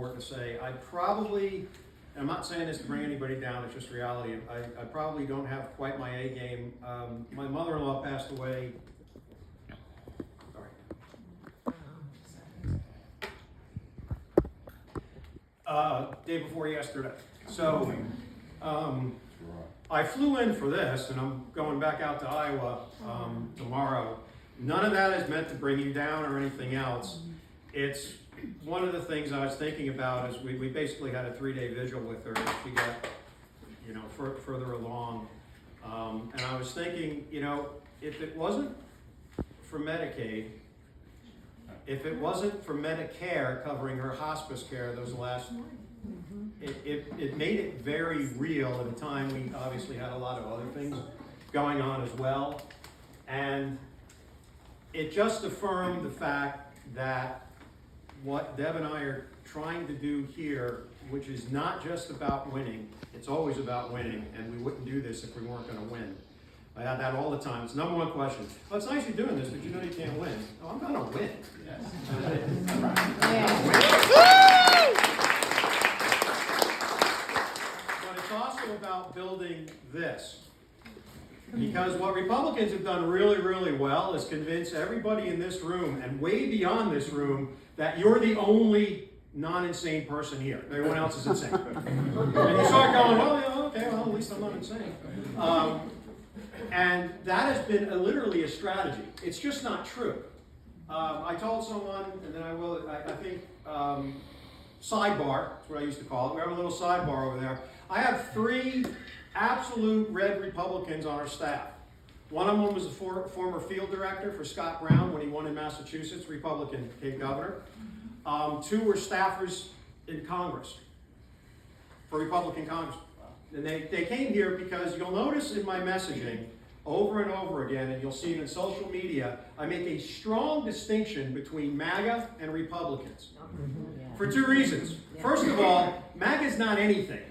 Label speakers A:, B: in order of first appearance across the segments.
A: to say, I probably, and I'm not saying this to bring anybody down, it's just reality, I probably don't have quite my A game. My mother-in-law passed away, day before yesterday. So, I flew in for this, and I'm going back out to Iowa tomorrow. None of that is meant to bring you down or anything else. It's one of the things I was thinking about is we basically had a 3-day vigil with her as she got, further along. And I was thinking, if it wasn't for Medicaid, if it wasn't for Medicare covering her hospice care those last, it made it very real at a time we obviously had a lot of other things going on as well. And it just affirmed the fact that what Deb and I are trying to do here, which is not just about winning, it's always about winning, and we wouldn't do this if we weren't going to win. I have that all the time. It's the number one question. Well, it's nice you're doing this, but you know you can't win. No, I'm going to win. Yes. But it's also about building this. Because what Republicans have done really, really well is convince everybody in this room and way beyond this room that you're the only non-insane person here. Everyone else is insane. And you start going, well, yeah, okay, well, at least I'm not insane. And that has been literally a strategy. It's just not true. I told someone, and then I think, sidebar, that's what I used to call it. We have a little sidebar over there. I have 3 absolute red Republicans on our staff. One of them was a former field director for Scott Brown when he won in Massachusetts, Republican, became governor. 2 were staffers in Congress, for Republican Congress. And they came here because you'll notice in my messaging over and over again, and you'll see it in social media, I make a strong distinction between MAGA and Republicans. For 2 reasons. First of all, MAGA is not anything.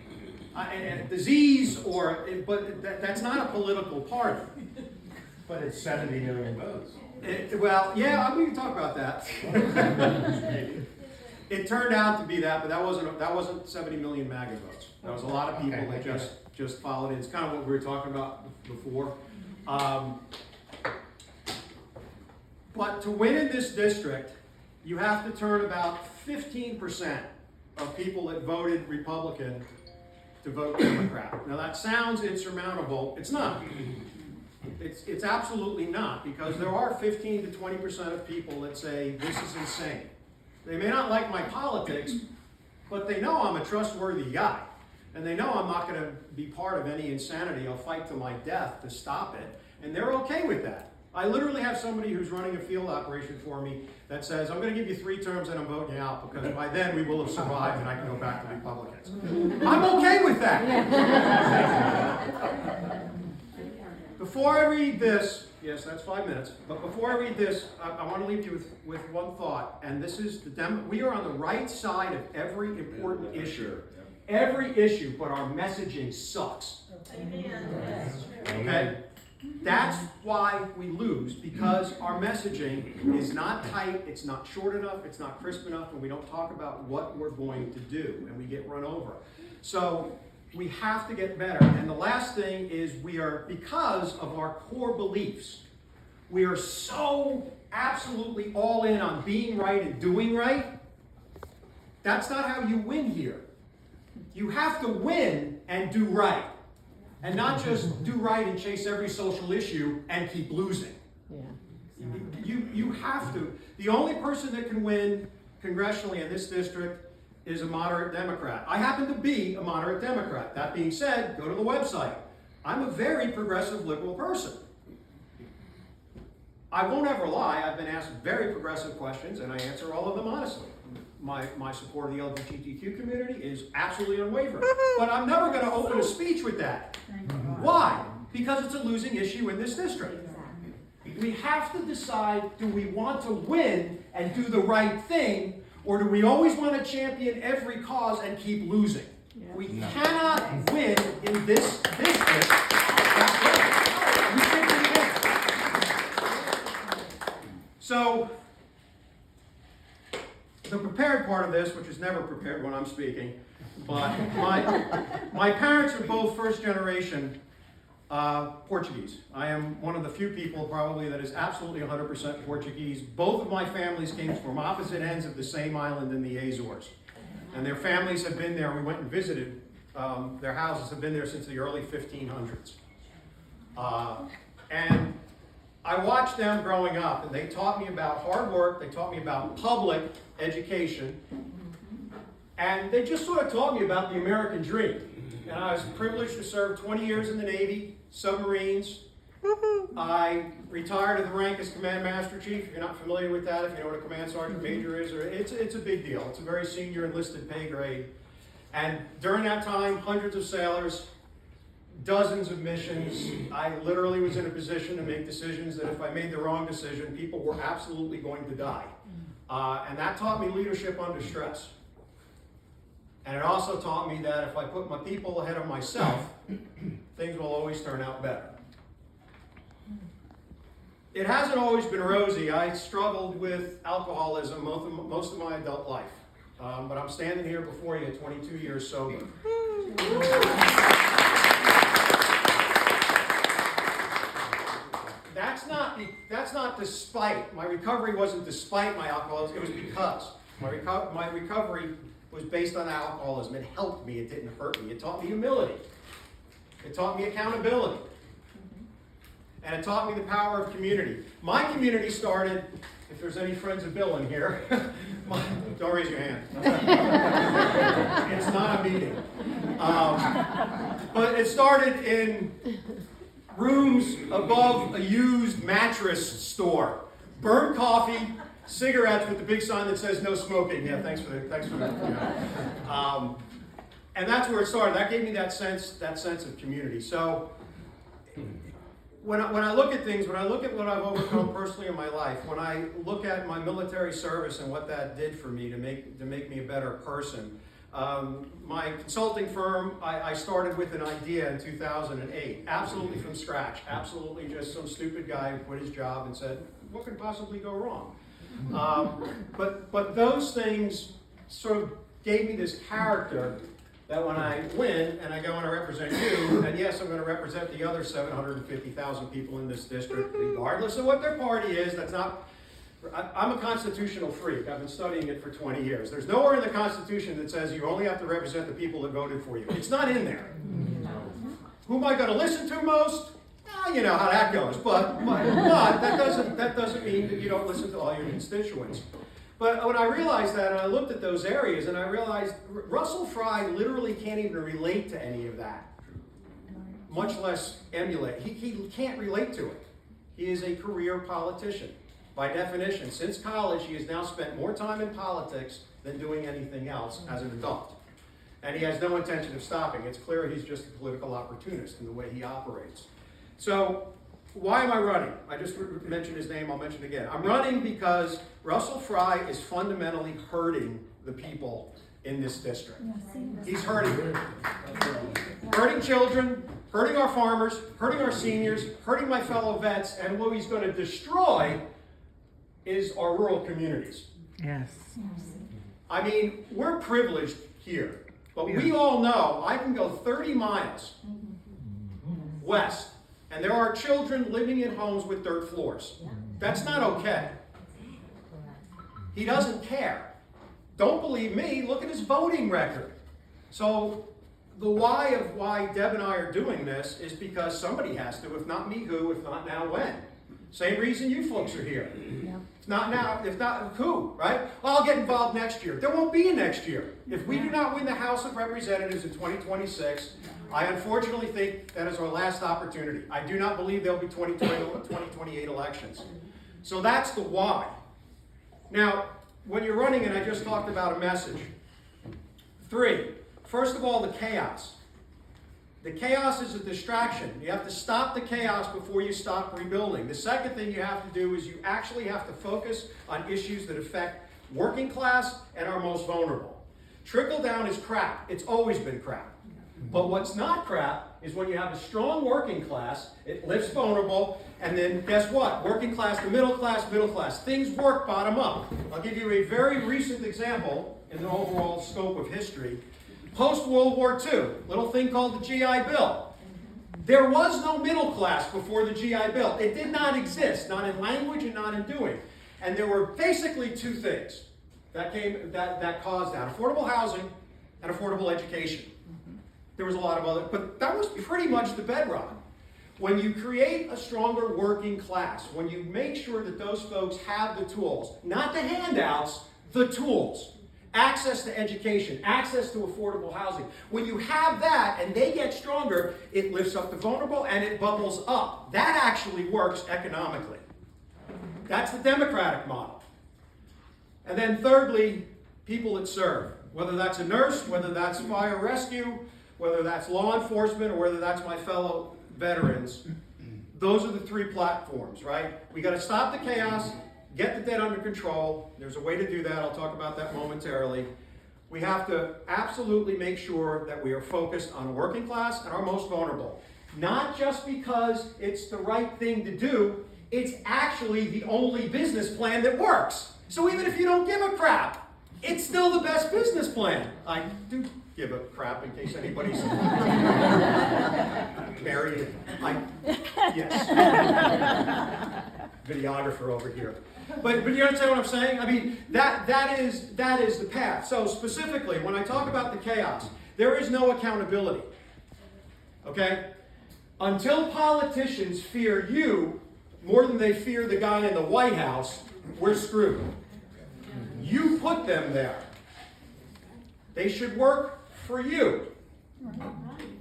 A: A disease, but that's not a political party.
B: But it's 70 million votes.
A: Well, yeah, we can talk about that. It turned out to be that, but that wasn't 70 million MAGA votes. That was a lot of people that just followed it. It's kind of what we were talking about before. But to win in this district, you have to turn about 15% of people that voted Republican to vote Democrat. Now that sounds insurmountable. It's not. It's absolutely not, because there are 15 to 20% of people that say this is insane. They may not like my politics, but they know I'm a trustworthy guy. And they know I'm not going to be part of any insanity. I'll fight to my death to stop it. And they're okay with that. I literally have somebody who's running a field operation for me that says, I'm going to give you 3 terms and I'm voting you out because by then we will have survived and I can go back to Republicans. I'm okay with that. Before I read this, yes, that's 5 minutes, but before I read this, I want to leave you with one thought, and this is we are on the right side of every important issue. Every issue, but our messaging sucks.
C: Amen.
A: Okay? That's why we lose, because our messaging is not tight, it's not short enough, it's not crisp enough, and we don't talk about what we're going to do, and we get run over. So we have to get better. And the last thing is because of our core beliefs, we are so absolutely all in on being right and doing right. That's not how you win here. You have to win and do right. And not just do right and chase every social issue and keep losing. Yeah. You have to. The only person that can win congressionally in this district is a moderate Democrat. I happen to be a moderate Democrat. That being said, go to the website. I'm a very progressive liberal person. I won't ever lie. I've been asked very progressive questions and I answer all of them honestly. My support of the LGBTQ community is absolutely unwavering. But I'm never going to open a speech with that. Why? Because it's a losing issue in this district. We have to decide, do we want to win and do the right thing, or do we always want to champion every cause and keep losing? We cannot win in this district. We simply can't. So, the prepared part of this, which is never prepared when I'm speaking, but my parents are both first generation Portuguese. I am one of the few people probably that is absolutely 100% Portuguese. Both of my families came from opposite ends of the same island in the Azores. And their families have been there. We went and visited. Their houses have been there since the early 1500s. And I watched them growing up, and they taught me about hard work. They taught me about public education. And they just sort of taught me about the American dream. And I was privileged to serve 20 years in the Navy, submarines. I retired to the rank as Command Master Chief. If you're not familiar with that, if you know what a Command Sergeant Major is, it's a big deal. It's a very senior enlisted pay grade. And during that time, hundreds of sailors, dozens of missions. I literally was in a position to make decisions that if I made the wrong decision, people were absolutely going to die. And that taught me leadership under stress. And it also taught me that if I put my people ahead of myself, things will always turn out better. It hasn't always been rosy. I struggled with alcoholism most of my adult life. But I'm standing here before you at 22 years sober. That's not despite. My recovery wasn't despite my alcoholism. It was because. My recovery was based on alcoholism. It helped me. It didn't hurt me. It taught me humility. It taught me accountability. And it taught me the power of community. My community started, if there's any friends of Bill in here, don't raise your hand. It's not a meeting. But it started in rooms above a used mattress store. Burnt coffee, cigarettes with the big sign that says no smoking. Yeah, thanks for that. And that's where it started. That gave me that sense of community. So when I look at things, when I look at what I've overcome personally in my life, when I look at my military service and what that did for me to make me a better person, my consulting firm, I started with an idea in 2008, absolutely from scratch, absolutely just some stupid guy who quit his job and said, what could possibly go wrong? But those things sort of gave me this character that when I win and I go and I represent you, and yes, I'm going to represent the other 750,000 people in this district, regardless of what their party is. I'm a constitutional freak. I've been studying it for 20 years. There's nowhere in the Constitution that says you only have to represent the people that voted for you. It's not in there. Who am I going to listen to most? You know how that goes. But that doesn't mean that you don't listen to all your constituents. But when I realized that, and I looked at those areas, and I realized Russell Fry literally can't even relate to any of that, much less emulate. He can't relate to it. He is a career politician. By definition, since college, he has now spent more time in politics than doing anything else as an adult. And he has no intention of stopping. It's clear he's just a political opportunist in the way he operates. So, why am I running? I just mentioned his name, I'll mention it again. I'm running because Russell Fry is fundamentally hurting the people in this district. He's hurting children, hurting our farmers, hurting our seniors, hurting my fellow vets, and what he's going to destroy is our rural communities.
C: Yes.
A: I mean, we're privileged here, but we all know I can go 30 miles west, and there are children living in homes with dirt floors. That's not okay. He doesn't care. Don't believe me, look at his voting record. So the why of why Deb and I are doing this is because somebody has to. If not me, who? If not now, when? Same reason you folks are here. If not now, if not who, right? Well, I'll get involved next year. There won't be a next year. If we do not win the House of Representatives in 2026, I unfortunately think that is our last opportunity. I do not believe there'll be 2028 elections. So that's the why. Now, when you're running, and I just talked about a message. 3, first of all, the chaos. The chaos is a distraction. You have to stop the chaos before you stop rebuilding. The second thing you have to do is you actually have to focus on issues that affect working class and our most vulnerable. Trickle down is crap. It's always been crap. But what's not crap is when you have a strong working class, it lifts vulnerable, and then guess what? Working class to middle class. Things work bottom up. I'll give you a very recent example in the overall scope of history. Post-World War II, little thing called the GI Bill. There was no middle class before the GI Bill. It did not exist, not in language and not in doing. And there were basically two things that caused that: affordable housing and affordable education. There was a lot of other, but that was pretty much the bedrock. When you create a stronger working class, when you make sure that those folks have the tools, not the handouts, the tools, access to education, access to affordable housing. When you have that and they get stronger, it lifts up the vulnerable and it bubbles up. That actually works economically. That's the democratic model. And then thirdly, people that serve. Whether that's a nurse, whether that's fire rescue, whether that's law enforcement, or whether that's my fellow veterans. Those are the three platforms, right? We got to stop the chaos, get the debt under control. There's a way to do that. I'll talk about that momentarily. We have to absolutely make sure that we are focused on working class and our most vulnerable. Not just because it's the right thing to do, it's actually the only business plan that works. So even if you don't give a crap, it's still the best business plan. I do give a crap in case anybody's married. Yes. Videographer over here. But you understand what I'm saying? I mean, that is the path. So specifically, when I talk about the chaos, there is no accountability. Okay? Until politicians fear you more than they fear the guy in the White House, we're screwed. You put them there. They should work for you.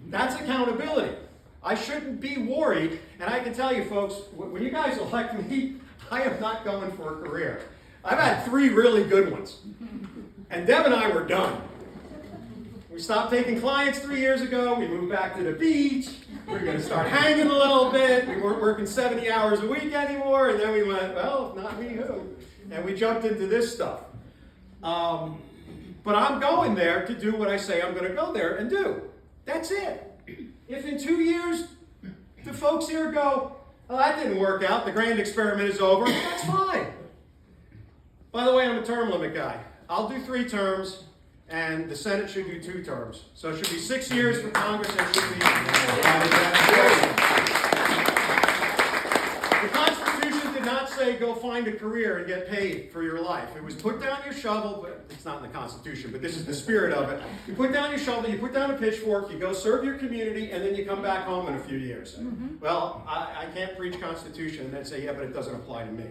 A: That's accountability. I shouldn't be worried, and I can tell you folks, when you guys elect me, I am not going for a career. I've had 3 really good ones. And Deb and I were done. We stopped taking clients 3 years ago. We moved back to the beach. We were going to start hanging a little bit. We weren't working 70 hours a week anymore. And then we went, well, if not me, who? And we jumped into this stuff. But I'm going there to do what I say I'm going to go there and do. That's it. If in 2 years the folks here go, oh, that didn't work out, the grand experiment is over, that's fine. By the way, I'm a term limit guy. I'll do 3 terms, and the Senate should do 2 terms. So it should be 6 years for Congress, and it should be... The Constitution did not say go find a career and get paid for your life. It was put down your shovel, but it's not in the Constitution, but this is the spirit of it. You put down your shovel, you put down a pitchfork, you go serve your community, and then you come back home in a few years. Mm-hmm. Well, I can't preach Constitution and then say, yeah, but it doesn't apply to me.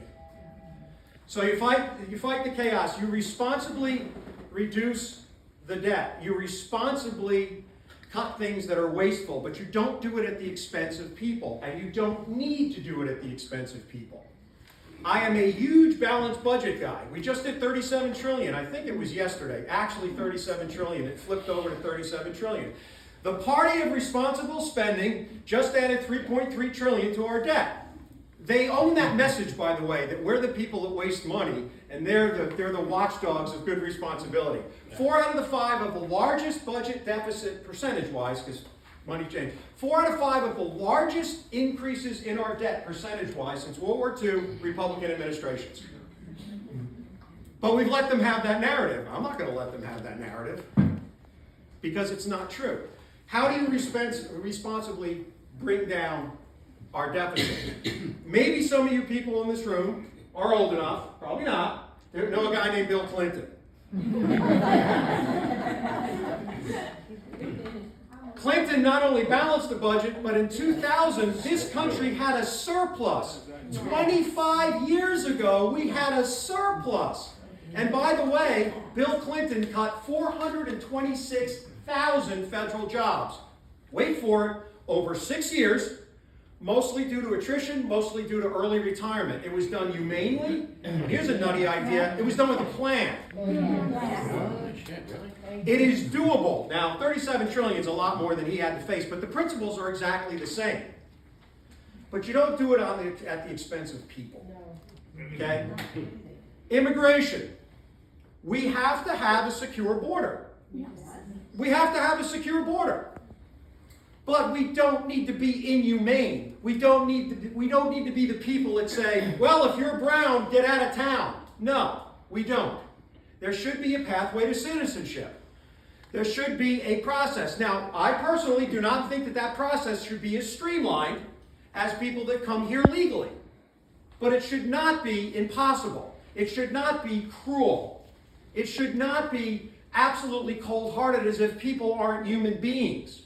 A: So you fight the chaos. You responsibly reduce the debt. You responsibly cut things that are wasteful, but you don't do it at the expense of people, and you don't need to do it at the expense of people. I am a huge balanced budget guy. We just did 37 trillion. I think it was yesterday. Actually 37 trillion. It flipped over to 37 trillion. The party of responsible spending just added 3.3 trillion to our debt. They own that message, by the way, that we're the people that waste money, and they're the watchdogs of good responsibility. 4 out of the 5 of the largest budget deficit percentage-wise, because money changed. 4 out of 5 of the largest increases in our debt percentage-wise since World War II, Republican administrations. But we've let them have that narrative. I'm not going to let them have that narrative because it's not true. How do you responsibly bring down our deficit? Maybe some of you people in this room are old enough, probably not, to know a guy named Bill Clinton. Clinton not only balanced the budget, but in 2000, this country had a surplus. 25 years ago, we had a surplus. And by the way, Bill Clinton cut 426,000 federal jobs. Wait for it, over 6 years, mostly due to attrition, mostly due to early retirement. It was done humanely. Here's a nutty idea. It was done with a plan. It is doable. Now, 37 trillion is a lot more than he had to face, but the principles are exactly the same. But you don't do it at the expense of people. Okay? Immigration. We have to have a secure border. We have to have a secure border. But we don't need to be inhumane. We don't need to be the people that say, well, if you're brown, get out of town. No, we don't. There should be a pathway to citizenship. There should be a process. Now, I personally do not think that that process should be as streamlined as people that come here legally. But it should not be impossible. It should not be cruel. It should not be absolutely cold-hearted as if people aren't human beings.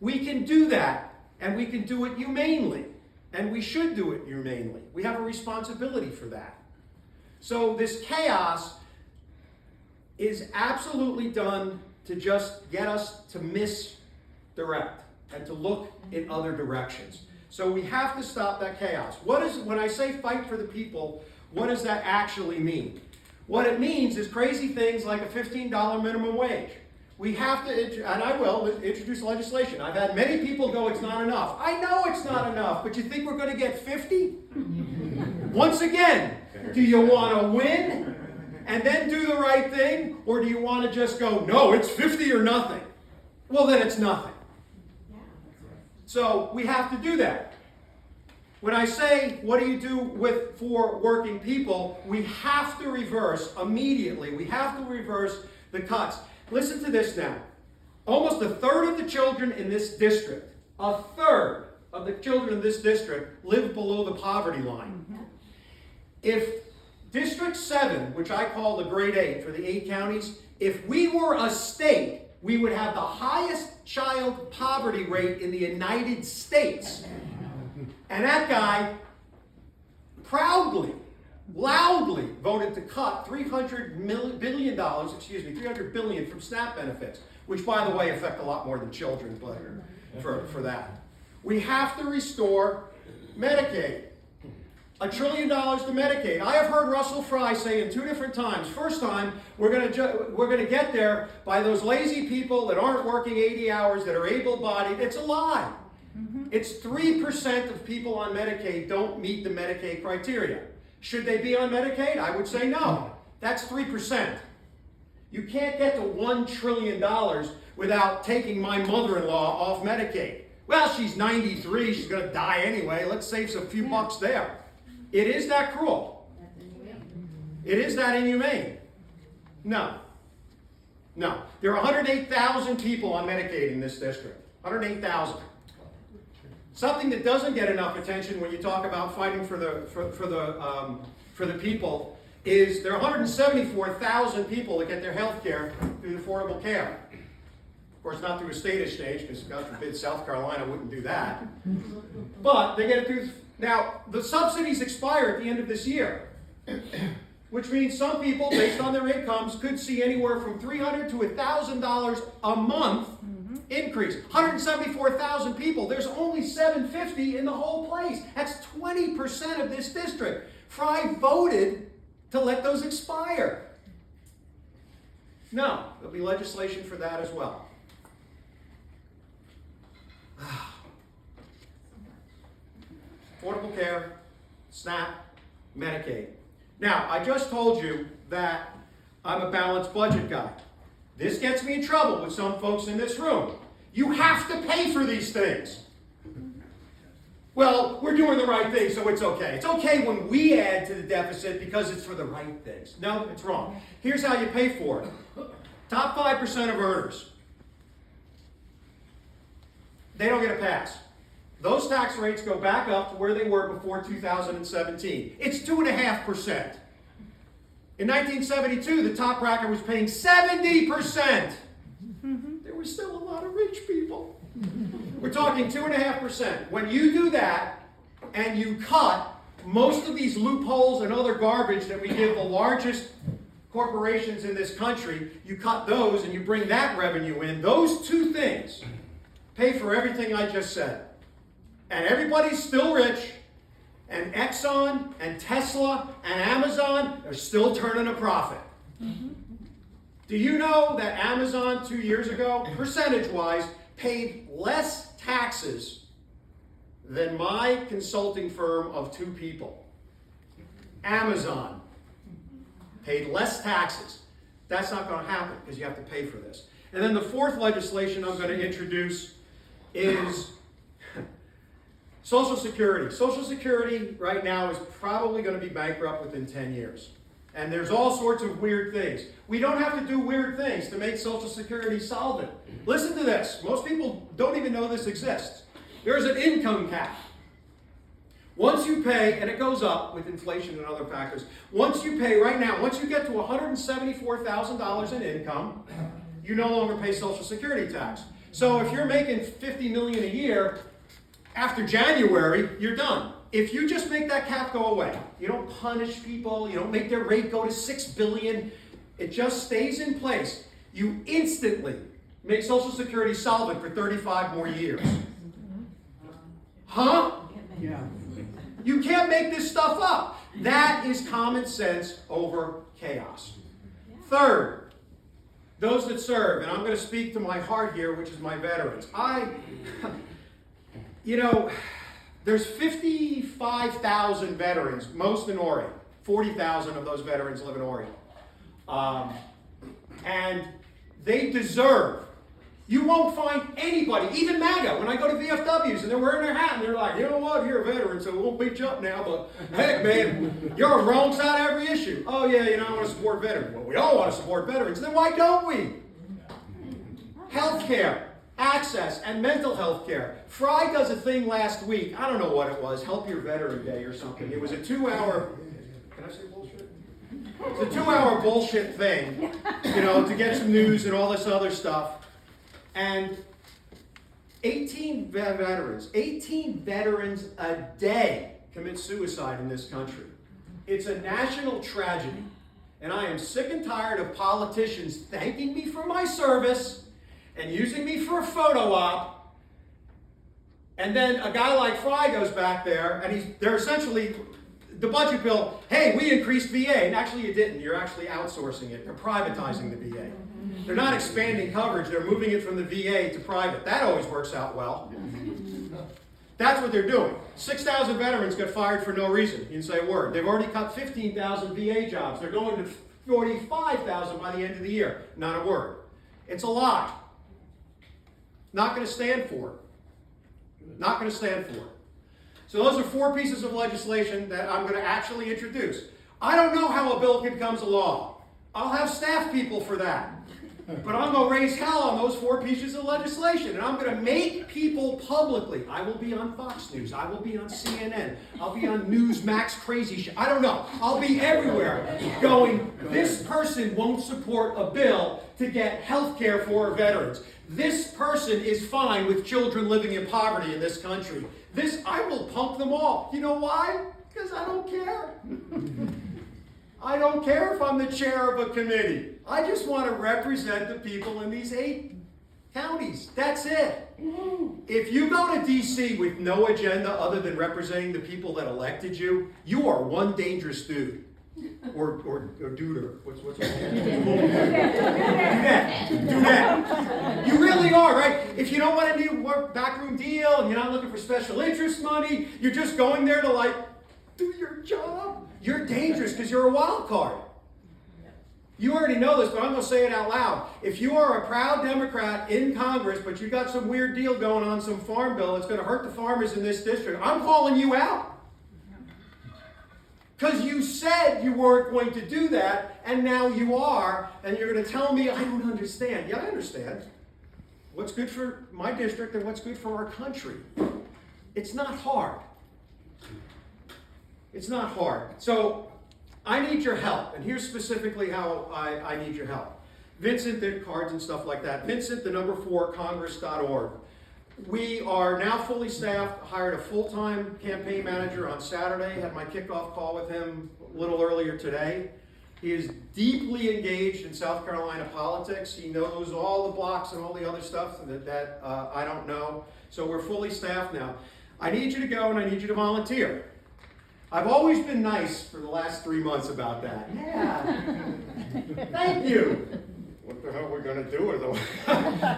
A: We can do that, and we can do it humanely, and we should do it humanely. We have a responsibility for that. So this chaos is absolutely done to just get us to misdirect and to look in other directions. So we have to stop that chaos. When I say fight for the people, what does that actually mean? What it means is crazy things like a $15 minimum wage. We have to, and I will, introduce legislation. I've had many people go, it's not enough. I know it's not enough, but you think we're going to get 50? Once again, do you want to win and then do the right thing? Or do you want to just go, no, it's 50 or nothing? Well, then it's nothing. So we have to do that. When I say, what do you do for working people, we have to reverse immediately. We have to reverse the cuts. Listen to this now. Almost a third of the children in this district, a third of the children in this district live below the poverty line. If District 7, which I call the grade 8 for the 8 counties, if we were a state, we would have the highest child poverty rate in the United States. And that guy proudly, loudly voted to cut $300 billion from SNAP benefits, which, by the way, affect a lot more than children, but for that. We have to restore Medicaid. $1 trillion to Medicaid. I have heard Russell Fry say in 2 different times. First time, we're going to get there by those lazy people that aren't working 80 hours, that are able-bodied. It's a lie. It's 3% of people on Medicaid don't meet the Medicaid criteria. Should they be on Medicaid? I would say no. That's 3%. You can't get to $1 trillion without taking my mother-in-law off Medicaid. Well, she's 93, she's going to die anyway. Let's save some few bucks there. It is that cruel. It is that inhumane. No. No. There are 108,000 people on Medicaid in this district. 108,000. Something that doesn't get enough attention when you talk about fighting for the people is there are 174,000 people that get their health care through affordable care. Of course, not through a state exchange, because God forbid South Carolina wouldn't do that. But they get it through. Now, the subsidies expire at the end of this year, which means some people, based on their incomes, could see anywhere from $300 to $1,000 a month increase. 174,000 people. There's only 750 in the whole place. That's 20% of this district. Fry voted to let those expire. No, there'll be legislation for that as well. Affordable care, SNAP, Medicaid. Now, I just told you that I'm a balanced budget guy. This gets me in trouble with some folks in this room. You have to pay for these things. Well, we're doing the right thing, so it's okay. It's okay when we add to the deficit because it's for the right things. No, it's wrong. Here's how you pay for it. Top 5% of earners, they don't get a pass. Those tax rates go back up to where they were before 2017. It's 2.5%. In 1972, the top bracket was paying 70%. There were still a lot of rich people. We're talking 2.5%. When you do that and you cut most of these loopholes and other garbage that we give the largest corporations in this country, you cut those and you bring that revenue in, those two things pay for everything I just said. And everybody's still rich, and Exxon and Tesla and Amazon are still turning a profit. Do you know that Amazon 2 years ago, percentage-wise, paid less taxes than my consulting firm of 2 people? Amazon paid less taxes. That's not going to happen because you have to pay for this. And then the fourth legislation I'm going to introduce is Social Security. Social Security right now is probably going to be bankrupt within 10 years. And there's all sorts of weird things. We don't have to do weird things to make Social Security solvent. Listen to this. Most people don't even know this exists. There's an income cap. Once you pay, and it goes up with inflation and other factors, once you pay right now, once you get to $174,000 in income, you no longer pay Social Security tax. So if you're making $50 million a year, after January, you're done. If you just make that cap go away, you don't punish people, you don't make their rate go to $6 billion, it just stays in place. You instantly make Social Security solvent for 35 more years. Huh?
B: Yeah.
A: You can't make this stuff up. That is common sense over chaos. Third, those that serve, and I'm going to speak to my heart here, which is my veterans. There's 55,000 veterans, most in Orion. 40,000 of those veterans live in Orion. And they deserve. You won't find anybody, even MAGA, when I go to VFWs and they're wearing their hat and they're like, you know what, you're a veteran, so we won't beat you up now, but heck, man, you're on the wrong side of every issue. Oh, yeah, I want to support veterans. Well, we all want to support veterans. Then why don't we? Healthcare, access, and mental health care. Fry does a thing last week. I don't know what it was. Help Your Veteran Day or something. It was a 2-hour, can I say bullshit? It's a 2-hour bullshit thing, to get some news and all this other stuff. And 18 veterans a day commit suicide in this country. It's a national tragedy. And I am sick and tired of politicians thanking me for my service and using me for a photo op. And then a guy like Fry goes back there and they're essentially, the budget bill, hey, we increased VA. And actually you didn't. You're actually outsourcing it. They're privatizing the VA. They're not expanding coverage. They're moving it from the VA to private. That always works out well. That's what they're doing. 6,000 veterans got fired for no reason. You didn't say a word. They've already cut 15,000 VA jobs. They're going to 45,000 by the end of the year. Not a word. It's a lie. Not going to stand for it. Not going to stand for it. So those are 4 pieces of legislation that I'm going to actually introduce. I don't know how a bill becomes a law. I'll have staff people for that. But I'm going to raise hell on those 4 pieces of legislation. And I'm going to make people publicly. I will be on Fox News. I will be on CNN. I'll be on Newsmax crazy shit. I don't know. I'll be everywhere going, this person won't support a bill to get health care for our veterans. This person is fine with children living in poverty in this country. I will pump them all. You know why? Because I don't care. I don't care if I'm the chair of a committee. I just want to represent the people in these 8 counties. That's it. If you go to D.C. with no agenda other than representing the people that elected you, you are one dangerous dude. Or duder. What's it called? Do that. You really are, right? If you don't want to do a backroom deal and you're not looking for special interest money, you're just going there to do your job. You're dangerous because you're a wild card. You already know this, but I'm going to say it out loud. If you are a proud Democrat in Congress, but you got some weird deal going on, some farm bill that's going to hurt the farmers in this district, I'm calling you out. Because you said you weren't going to do that, and now you are, and you're going to tell me, I don't understand. Yeah, I understand. What's good for my district and what's good for our country. It's not hard. It's not hard. So I need your help, and here's specifically how I need your help. Vincent did cards and stuff like that. Vincent, the number 4, congress.org. We are now fully staffed, hired a full-time campaign manager on Saturday, had my kickoff call with him a little earlier today. He is deeply engaged in South Carolina politics. He knows all the blocks and all the other stuff that I don't know. So we're fully staffed now. I need you to go and I need you to volunteer. I've always been nice for the last 3 months about that. Yeah. Thank you. What the hell are we going to do with them?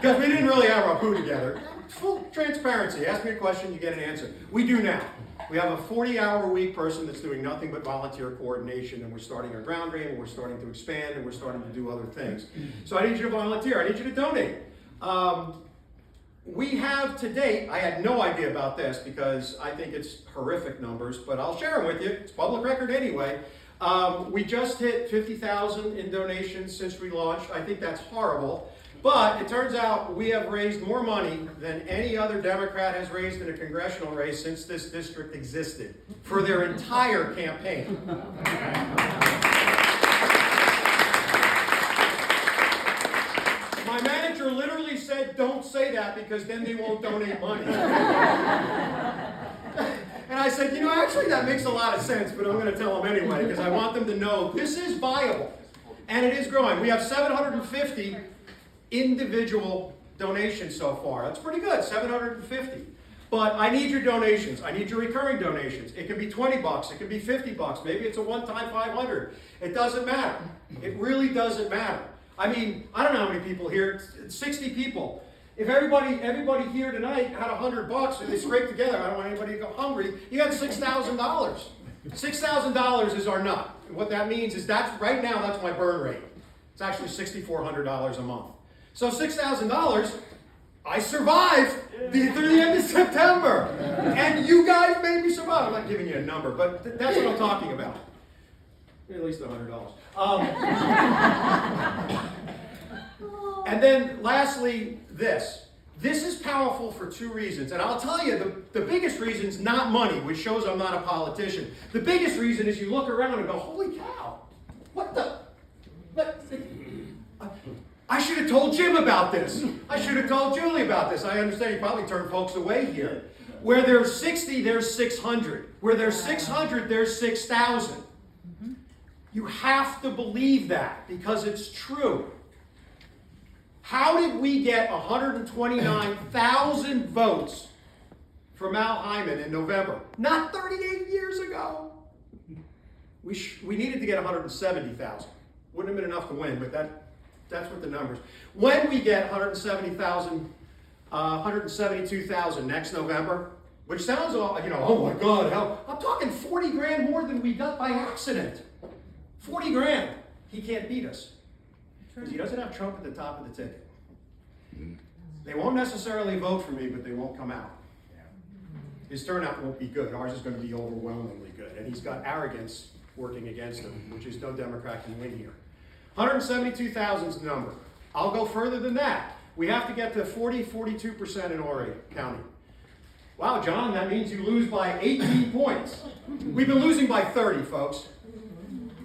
A: Because we didn't really have our poo together. Full transparency. Ask me a question, you get an answer. We do now. We have a 40-hour-a-week person that's doing nothing but volunteer coordination, and we're starting our ground game, and we're starting to expand, and we're starting to do other things. So I need you to volunteer. I need you to donate. we have to date, I had no idea about this because I think it's horrific numbers, but I'll share them with you. It's public record anyway. We just hit 50,000 in donations since we launched. I think that's horrible. But it turns out we have raised more money than any other Democrat has raised in a congressional race since this district existed for their entire campaign. My manager literally said, don't say that because then they won't donate money. And I said, actually that makes a lot of sense, but I'm going to tell them anyway because I want them to know this is viable. And it is growing. We have 750 individual donations so far. That's pretty good, 750. But I need your donations. I need your recurring donations. It can be $20, it can be $50, maybe it's a one-time 500. It doesn't matter. It really doesn't matter. I mean, I don't know how many people here, it's 60 people. If everybody here tonight had $100 and they scraped together, I don't want anybody to go hungry, you had $6,000. $6,000 is our nut. What that means is right now that's my burn rate. It's actually $6,400 a month. So $6,000, I survived through the end of September. And you guys made me survive. I'm not giving you a number, but that's what I'm talking about. At least $100. And then lastly, this. This is powerful for two reasons. And I'll tell you, the biggest reason is not money, which shows I'm not a politician. The biggest reason is you look around and go, holy cow, what the? I should have told Jim about this. I should have told Julie about this. I understand you probably turn folks away here. Where there's 60, there's 600. Where there's 600, there's 6,000. You have to believe that because it's true. How did we get 129,000 votes for Mal Hyman in November? Not 38 years ago. We needed to get 170,000. Wouldn't have been enough to win, but that's what the numbers. When we get 172,000 next November, which sounds, oh my God, hell, I'm talking 40 grand more than we got by accident. 40 grand. He can't beat us. Because he doesn't have Trump at the top of the ticket. They won't necessarily vote for me, but they won't come out. His turnout won't be good. Ours is going to be overwhelmingly good. And he's got arrogance working against him, which is no Democrat can win here. 172,000 is the number. I'll go further than that. We have to get to 42% in Horry County. Wow, John, that means you lose by 18 points. We've been losing by 30, folks.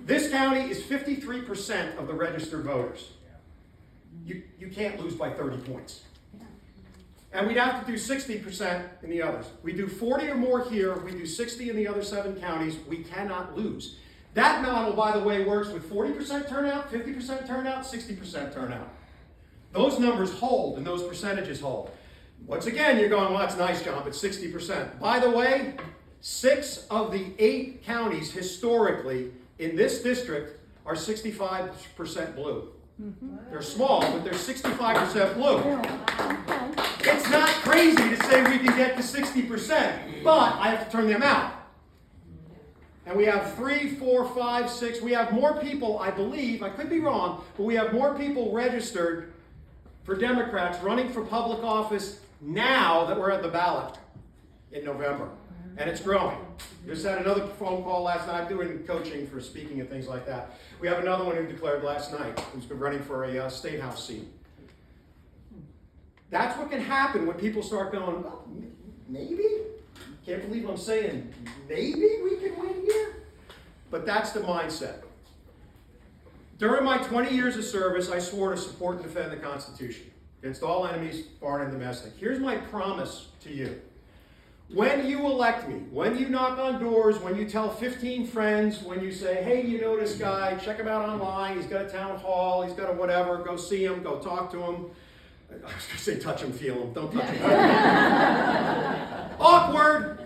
A: This county is 53% of the registered voters. You can't lose by 30 points. And we'd have to do 60% in the others. We do 40 or more here, we do 60 in the other 7 counties, we cannot lose. That model, by the way, works with 40% turnout, 50% turnout, 60% turnout. Those numbers hold and those percentages hold. Once again, you're going, well, that's nice, John, but 60%. By the way, 6 of the 8 counties historically in this district are 65% blue. They're small, but they're 65% blue. It's not crazy to say we can get to 60%, but I have to turn them out. And we have 3, 4, 5, 6. We have more people, I believe, I could be wrong, but we have more people registered for Democrats running for public office now that we're at the ballot in November. And it's growing. Just had another phone call last night. I'm doing coaching for speaking and things like that. We have another one who declared last night who's been running for a state house seat. That's what can happen when people start going, well, maybe? Can't believe I'm saying maybe we can win here? But that's the mindset. During my 20 years of service, I swore to support and defend the Constitution against all enemies, foreign and domestic. Here's my promise to you. When you elect me, when you knock on doors, when you tell 15 friends, when you say, hey, you know this guy, check him out online, he's got a town hall, he's got a whatever, go see him, go talk to him. I was going to say touch him, feel him, don't touch him. Awkward.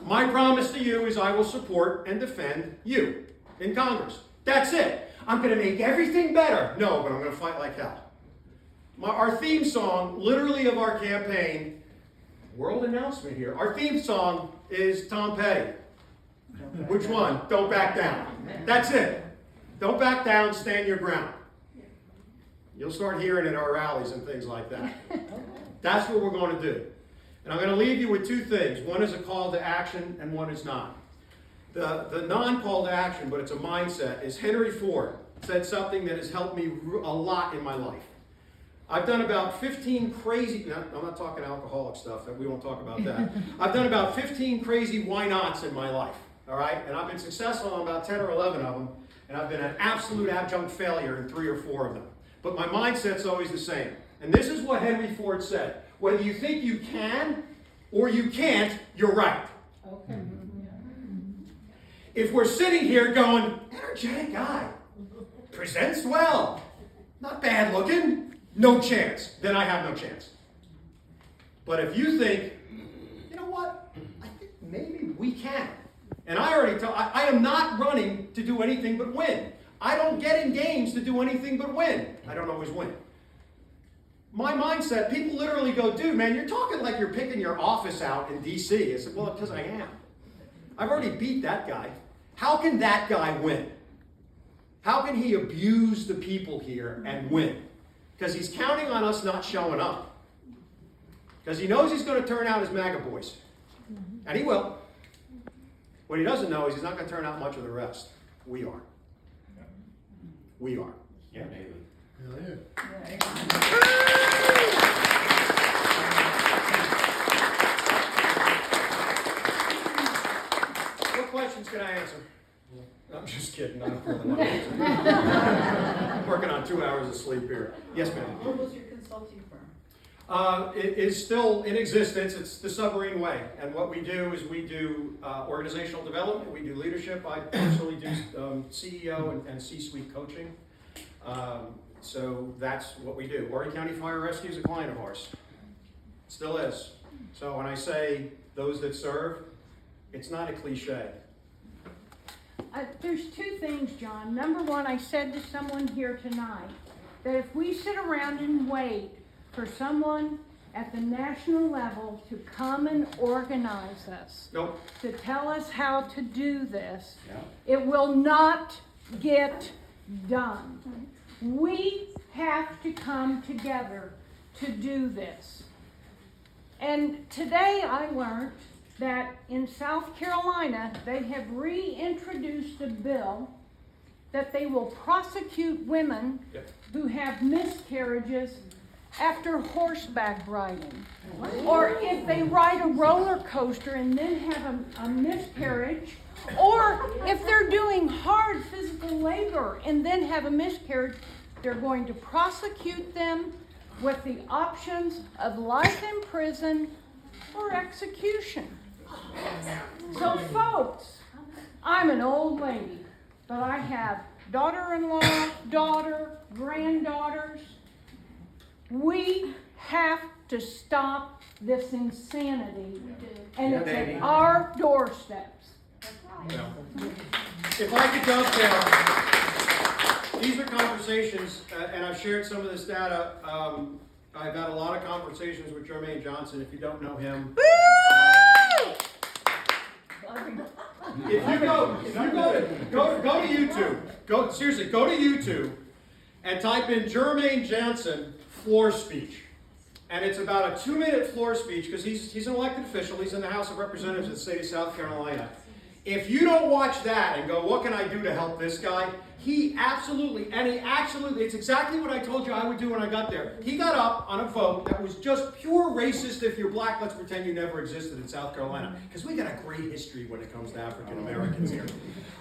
A: My promise to you is I will support and defend you in Congress. That's it. I'm going to make everything better. No, but I'm going to fight like hell. Our theme song, literally of our campaign, world announcement here. Our theme song is Tom Petty. Which one? Don't back down. That's it. Don't back down, stand your ground. You'll start hearing it at our rallies and things like that. That's what we're going to do. And I'm going to leave you with two things. One is a call to action and one is not. The non-call to action, but it's a mindset, is Henry Ford said something that has helped me a lot in my life. I've done about 15 crazy, I'm not talking alcoholic stuff, we won't talk about that. I've done about 15 crazy why nots in my life, all right? And I've been successful on about 10 or 11 of them, and I've been an absolute adjunct failure in 3 or 4 of them. But my mindset's always the same. And this is what Henry Ford said. Whether you think you can or you can't, you're right.
C: Okay.
A: If we're sitting here going, energetic guy, presents well, not bad looking, no chance, then I have no chance. But if you think, you know what, I think maybe we can. And I already told, I am not running to do anything but win. I don't get in games to do anything but win. I don't always win. My mindset, people literally go, dude, man, you're talking like you're picking your office out in D.C. I said, well, because I am. I've already beat that guy. How can that guy win? How can he abuse the people here and win? Because he's counting on us not showing up. Because he knows he's going to turn out his MAGA boys. And he will. What he doesn't know is he's not going to turn out much of the rest. We are. We are.
B: Yeah, maybe.
A: What questions can I answer? I'm just kidding. I don't really want to answer. I'm working on 2 hours of sleep here. Yes, ma'am.
C: What was your consulting firm?
A: It is still in existence. It's the Submarine Way. And what we do is we do organizational development. We do leadership. I personally do CEO and C-suite coaching. So that's what we do. Oregon County Fire Rescue is a client of ours. Still is. So when I say those that serve, it's not a cliche.
D: There's 2 things, John. Number one, I said to someone here tonight that if we sit around and wait for someone at the national level to come and organize us,
A: Nope.
D: to tell us how to do this,
B: Yeah.
D: it will not get done. We have to come together to do this. And today I learned that in South Carolina, they have reintroduced a bill that they will prosecute women
A: Yep.
D: who have miscarriages after horseback riding. Or if they ride a roller coaster and then have a miscarriage, or if they're doing hard physical labor and then have a miscarriage, they're going to prosecute them with the options of life in prison or execution. So folks, I'm an old lady, but I have daughter-in-law, daughter, granddaughters. We have to stop this insanity, and it's at our doorsteps.
A: Well, if I could dovetail, these are conversations, and I've shared some of this data. I've had a lot of conversations with Jermaine Johnson. If you don't know him, if you go to YouTube, go to YouTube and type in Jermaine Johnson floor speech. And it's about a 2-minute floor speech because he's an elected official. He's in the House of Representatives of the state of South Carolina. If you don't watch that and go, what can I do to help this guy? It's exactly what I told you I would do when I got there. He got up on a vote that was just pure racist. If you're black, let's pretend you never existed in South Carolina. Because we got a great history when it comes to African Americans here.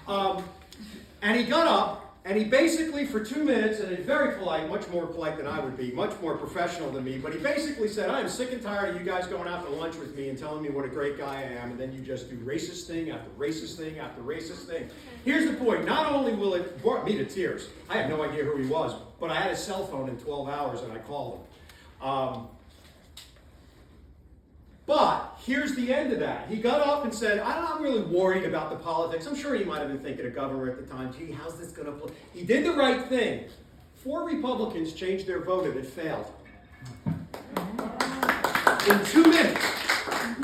A: And he got up, and he basically, for 2 minutes, and he's very polite, much more polite than I would be, much more professional than me, but he basically said, I am sick and tired of you guys going out to lunch with me and telling me what a great guy I am, and then you just do racist thing after racist thing after racist thing. Here's the point. Not only will it brought me to tears, I had no idea who he was, but I had his cell phone in 12 hours, and I called him. But here's the end of that. He got up and said, I'm not really worried about the politics. I'm sure he might have been thinking of governor at the time. Gee, how's this going to play? He did the right thing. 4 Republicans changed their vote and it failed. In 2 minutes,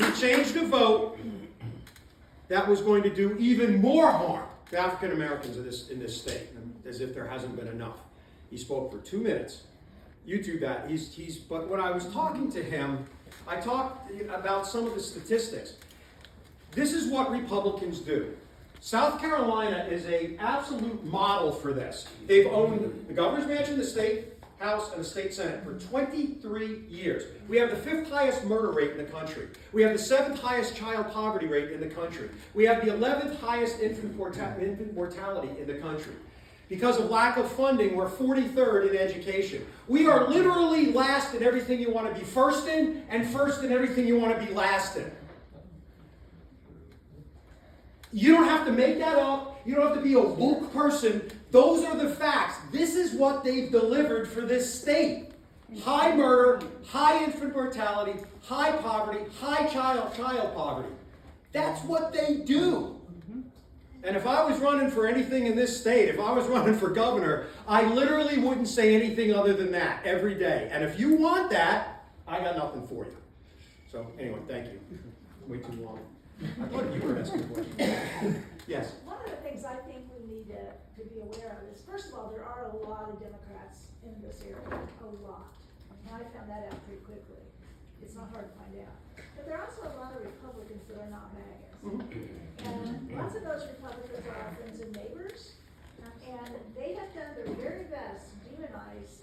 A: he changed a vote that was going to do even more harm to African Americans in this state, as if there hasn't been enough. He spoke for 2 minutes, YouTube that. But when I was talking to him, I talked about some of the statistics. This is what Republicans do. South Carolina is an absolute model for this. They've owned the governor's mansion, the state house, and the state senate for 23 years. We have the 5th highest murder rate in the country. We have the 7th highest child poverty rate in the country. We have the 11th highest infant mortality in the country. Because of lack of funding, we're 43rd in education. We are literally last in everything you want to be first in, and first in everything you want to be last in. You don't have to make that up. You don't have to be a woke person. Those are the facts. This is what they've delivered for this state. High murder, high infant mortality, high poverty, high child poverty. That's what they do. And if I was running for anything in this state, if I was running for governor, I literally wouldn't say anything other than that every day. And if you want that, I got nothing for you. So anyway, thank you. Way too long. I thought you were asking a question. Yes.
E: One of the things I think we need to be aware of is, first of all, there are a lot of Democrats in this area, a lot. And I found that out pretty quickly. It's not hard to find out. But there are also a lot of Republicans that are not MAGAs. And lots of those Republicans are our friends and neighbors. And they have done their very best to demonize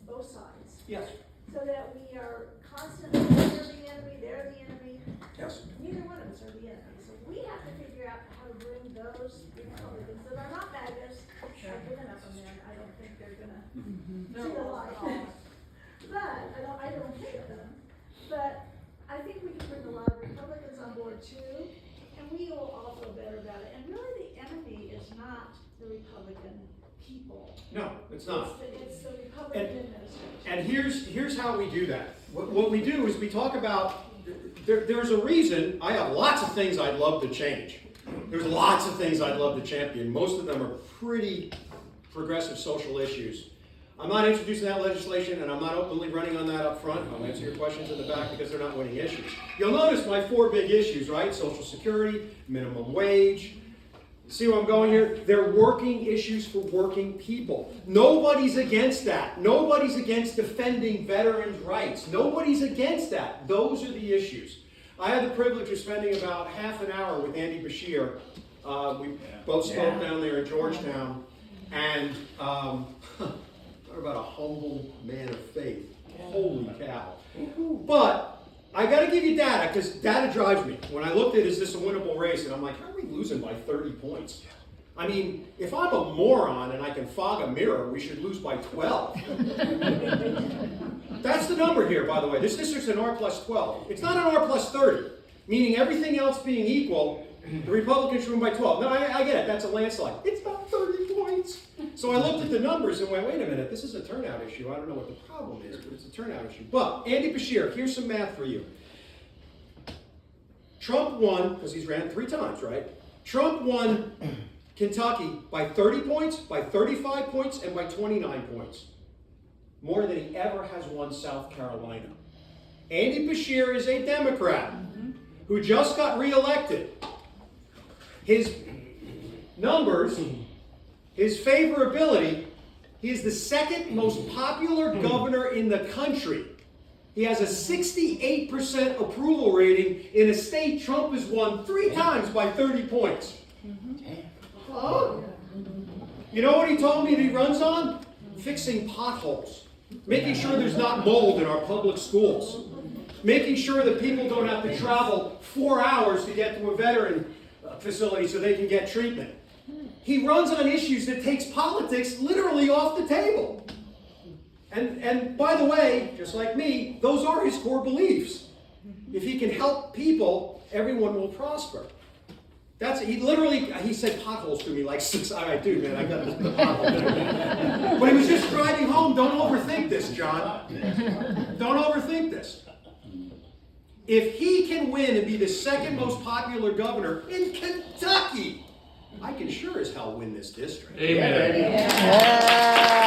E: both sides.
A: Yes.
E: So that we are constantly, they're the enemy, they're the enemy.
A: Yes.
E: Neither one of us are the enemy. So we have to figure out how to bring those Republicans that are not MAGAs. I've given up on them. I don't think they're gonna see the light. But I don't hate them. But I think we can bring a lot of Republicans on board too, and we will all feel better about it. And really, the enemy is not the Republican people.
A: No, it's not.
E: It's the Republican administration.
A: And here's how we do that. What we do is we talk about, there's a reason. I have lots of things I'd love to change. There's lots of things I'd love to champion. Most of them are pretty progressive social issues. I'm not introducing that legislation, and I'm not openly running on that up front. I'll answer your questions in the back because they're not winning issues. You'll notice my 4 big issues, right? Social security, minimum wage. See where I'm going here? They're working issues for working people. Nobody's against that. Nobody's against defending veterans' rights. Nobody's against that. Those are the issues. I had the privilege of spending about half an hour with Andy Bashir. We both spoke down there in Georgetown. And talk about a humble man of faith. Holy cow. But I got to give you data, because data drives me. When I looked at, is this a winnable race? And I'm like, how are we losing by 30 points? I mean, if I'm a moron and I can fog a mirror, we should lose by 12. That's the number here, by the way. This district's an R plus 12. It's not an R plus 30, meaning everything else being equal, the Republicans should win by 12. No, I get it. That's a landslide. It's about 30 points. So I looked at the numbers and went, wait a minute, this is a turnout issue. I don't know what the problem is, but it's a turnout issue. But Andy Bashir, here's some math for you. Trump won, because he's ran 3 times, right? Trump won Kentucky by 30 points, by 35 points, and by 29 points. More than he ever has won South Carolina. Andy Bashir is a Democrat who just got reelected. His numbers, his favorability, he is the second most popular governor in the country. He has a 68% approval rating in a state Trump has won 3 times by 30 points. Oh. You know what he told me that he runs on? Fixing potholes. Making sure there's not mold in our public schools. Making sure that people don't have to travel 4 hours to get to a veteran facility so they can get treatment. He runs on issues that takes politics literally off the table. And by the way, just like me, those are his core beliefs. If he can help people, everyone will prosper. He said potholes to me like 6, all right, dude, man, I got this pothole. But he was just driving home. Don't overthink this, John. Don't overthink this. If he can win and be the second most popular governor in Kentucky, I can sure as hell win this district.
F: Amen.
D: Yeah.